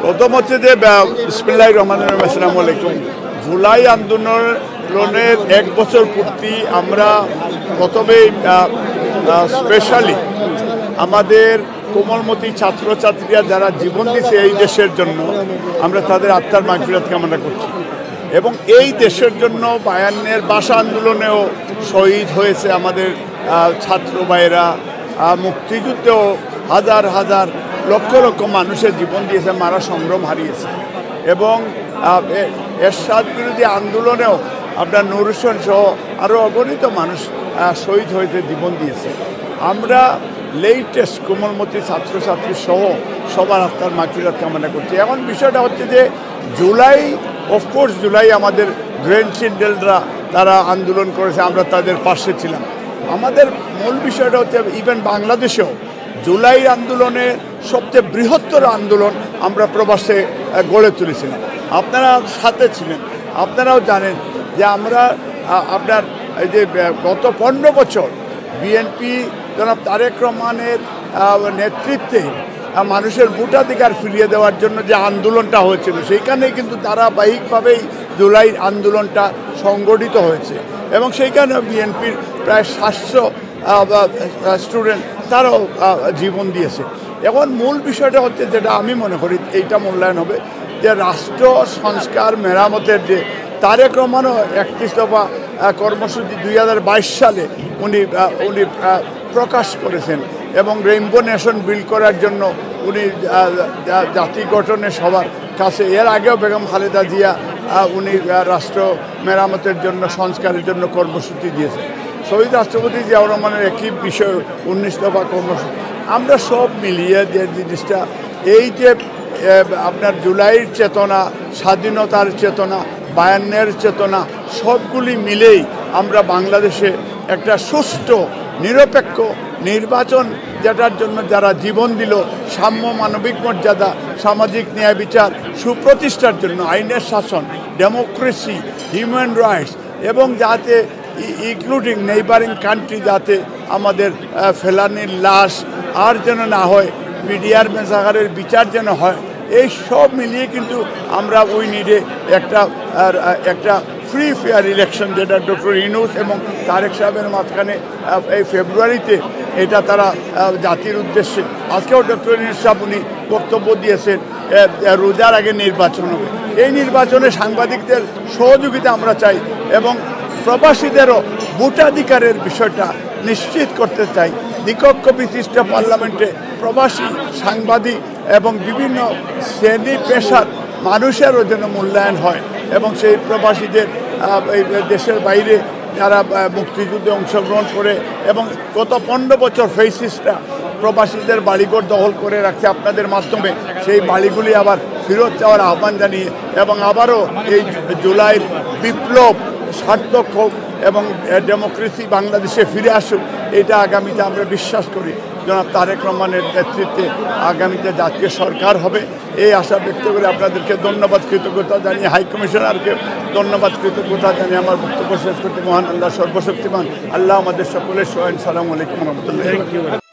প্রথম হচ্ছে যে বিসমিল্লাহির রহমানির রহিম, আসসালামু আলাইকুম। জুলাই আন্দোলনের 1 বছর পূর্তি আমরা প্রথমেই স্পেশালি আমাদের কোমলমতি ছাত্রছাত্রীরা যারা জীবন দিয়েছে এই দেশের জন্য, আমরা তাদের আত্মার মাগফিরাত কামনা করছি। এবং এই দেশের জন্য 52-এর ভাষা আন্দোলনেও শহীদ হয়েছে আমাদের ছাত্র ভাইয়েরা, মুক্তিযুদ্ধেও হাজার হাজার লক্ষ লক্ষ মানুষের জীবন দিয়েছে, মারা সংগ্রাম হারিয়েছে। এবং এরশাদ বিরোধী আন্দোলনেও আপনার নূর হোসেন সহ আরও অগণিত মানুষ শহীদ হয়েছে, জীবন দিয়েছে। আমরা লেটেস্ট কোমলমতি ছাত্রছাত্রী সহ সবার আত্মার মাগফিরাত কামনা করছি। এখন বিষয়টা হচ্ছে যে জুলাই, অফকোর্স জুলাই আমাদের গ্র্যান্ড চিলড্রেনরা তারা আন্দোলন করেছে, আমরা তাদের পাশে ছিলাম। আমাদের মূল বিষয়টা হচ্ছে ইভেন বাংলাদেশেও জুলাই আন্দোলনের সবচেয়ে বৃহত্তর আন্দোলন আমরা প্রবাসে গড়ে তুলেছিলাম, আপনারা সাথে ছিলেন। আপনারাও জানেন যে আমরা আপনার এই যে গত 15 বছর বিএনপি জনাব তারেক রহমানের নেতৃত্বে মানুষের ভোটাধিকার ফিরিয়ে দেওয়ার জন্য যে আন্দোলনটা হয়েছিল, সেইখানেই কিন্তু ধারাবাহিকভাবেই জুলাই আন্দোলনটা সংগঠিত হয়েছে। এবং সেইখানে বিএনপির প্রায় 700 স্টুডেন্ট তারাও জীবন দিয়েছে। এখন মূল বিষয়টা হচ্ছে, যেটা আমি মনে করি এইটা মূল্যায়ন হবে, যে রাষ্ট্র সংস্কার মেরামতের যে তারেক রহমানও 31 দফা কর্মসূচি 2022 সালে উনি প্রকাশ করেছেন। এবং রেইনবো নেশন বিল্ড করার জন্য উনি জাতি গঠনের সবার কাছে, এর আগেও বেগম খালেদা জিয়া উনি রাষ্ট্র মেরামতের জন্য, সংস্কারের জন্য কর্মসূচি দিয়েছেন। শহীদ রাষ্ট্রপতি জিয়াউর রহমানের একই বিষয় 19 দফা কর্মসূচি। আমরা সব মিলিয়ে যে জিনিসটা, এই যে আপনার জুলাইয়ের চেতনা, স্বাধীনতার চেতনা, 52-এর চেতনা, সবগুলি মিলেই আমরা বাংলাদেশে একটা সুষ্ঠু নিরপেক্ষ নির্বাচন, যেটার জন্য যারা জীবন দিল, সাম্য, মানবিক মর্যাদা, সামাজিক ন্যায় বিচার সুপ্রতিষ্ঠার জন্য, আইনের শাসন, ডেমোক্রেসি, হিউম্যান রাইটস, এবং যাতে ইনক্লুডিং নেইবারিং কান্ট্রি, যাতে আমাদের ফেলানির লাশ আর যেন না হয়, মিডিয়ার মেজাগারের বিচার যেন হয়, এই সব মিলিয়ে কিন্তু আমরা ওই নিডে একটা ফ্রি ফেয়ার ইলেকশন, যেটা ডক্টর ইউনূস এবং তারেক সাহেবের মাঝখানে এই ফেব্রুয়ারিতে এটা তারা জাতির উদ্দেশ্যে, আজকেও ডক্টর ইউনূস সাহেব উনি বক্তব্য দিয়েছেন রোজার আগে নির্বাচন হবে। এই নির্বাচনে সাংবাদিকদের সহযোগিতা আমরা চাই এবং প্রবাসীদেরও ভোটাধিকারের বিষয়টা নিশ্চিত করতে চাই। দ্বিকক্ষ বিশিষ্ট পার্লামেন্টে প্রবাসী সাংবাদিক এবং বিভিন্ন শ্রেণী পেশার মানুষেরও যেন মূল্যায়ন হয় এবং সেই প্রবাসীদের এই দেশের বাইরে যারা মুক্তিযুদ্ধে অংশগ্রহণ করে এবং গত 15 বছর ফেসিস্টরা প্রবাসীদের বাড়িঘর দখল করে রাখছে, আপনাদের মাধ্যমে সেই বাড়িগুলি আবার ফেরত যাওয়ার আহ্বান জানিয়ে এবং আবারও এই জুলাইয়ের বিপ্লব সার্থক হোক এবং ডেমোক্রেসি বাংলাদেশে ফিরে আসুক, এটা আগামীতে আমরা বিশ্বাস করি জনাব তারেক রহমানের নেতৃত্বে আগামীতে জাতীয় সরকার হবে, এই আশা ব্যক্ত করে আপনাদেরকে ধন্যবাদ, কৃতজ্ঞতা জানিয়ে, হাই কমিশনারকে ধন্যবাদ, কৃতজ্ঞতা জানিয়ে আমার বক্তব্য শেষ করতে, মহান আল্লাহ সর্বশক্তিমান আল্লাহ আমাদের সকলের সহায়। সালামু আলাইকুম রহমতুল্লাহ।